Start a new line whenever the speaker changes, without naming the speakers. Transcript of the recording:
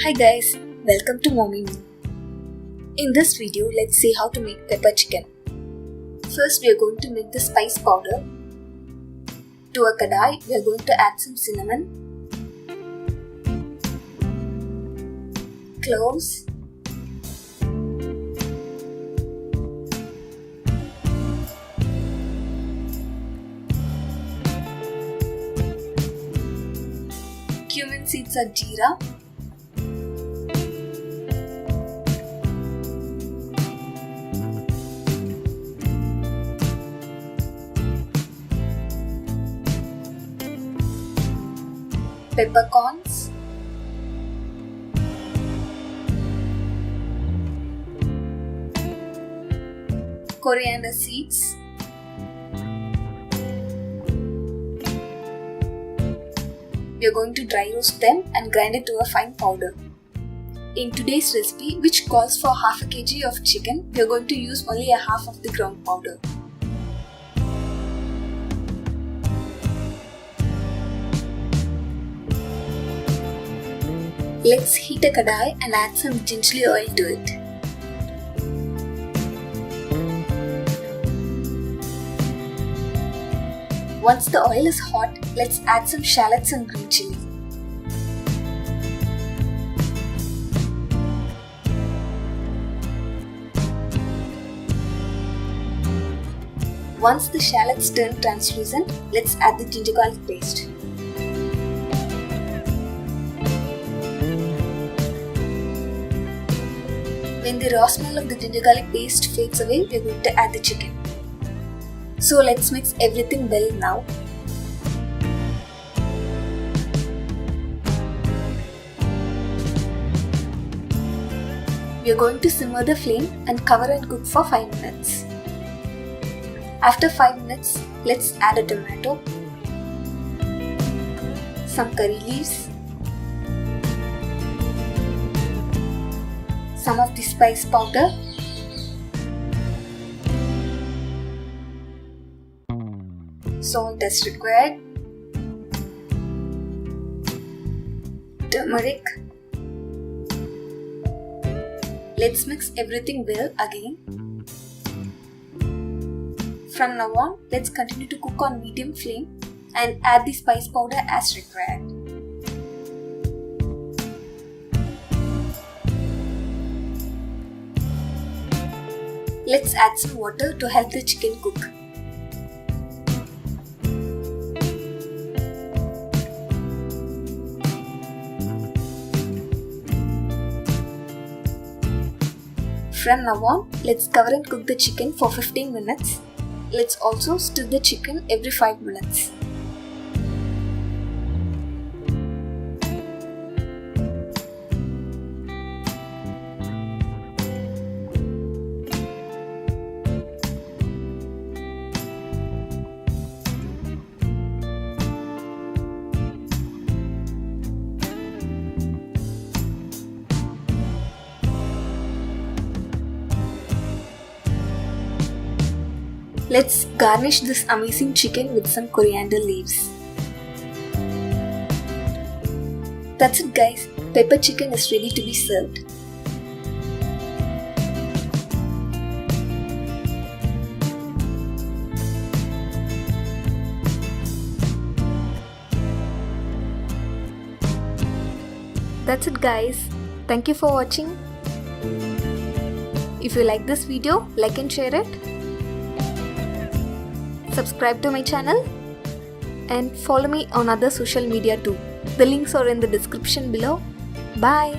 Hi guys, welcome to Mommy Me. In this video, let's see how to make pepper chicken. First, we are going to make the spice powder. To a kadai, we are going to add some cinnamon, cloves, cumin seeds or jeera, peppercorns, coriander seeds, we are going to dry roast them and grind it to a fine powder. In today's recipe, which calls for half a kg of chicken, we are going to use only a half of the ground powder. Let's heat a kadai and add some gingelly oil to it. Once the oil is hot, let's add some shallots and green chili. Once the shallots turn translucent, let's add the ginger garlic paste. When the raw smell of the ginger garlic paste fades away, we are going to add the chicken. So let's mix everything well now. We are going to simmer the flame and cover and cook for 5 minutes. After 5 minutes, let's add a tomato, some curry leaves, some of the spice powder, salt as required, turmeric. Let's mix everything well again. From now on, let's continue to cook on medium flame and add the spice powder as required. Let's add some water to help the chicken cook. From now on, let's cover and cook the chicken for 15 minutes. Let's also stir the chicken every 5 minutes. Let's garnish this amazing chicken with some coriander leaves. That's it guys, pepper chicken is ready to be served. That's it guys, thank you for watching. If you like this video, like and share it. Subscribe to my channel and follow me on other social media too. The links are in the description below. Bye.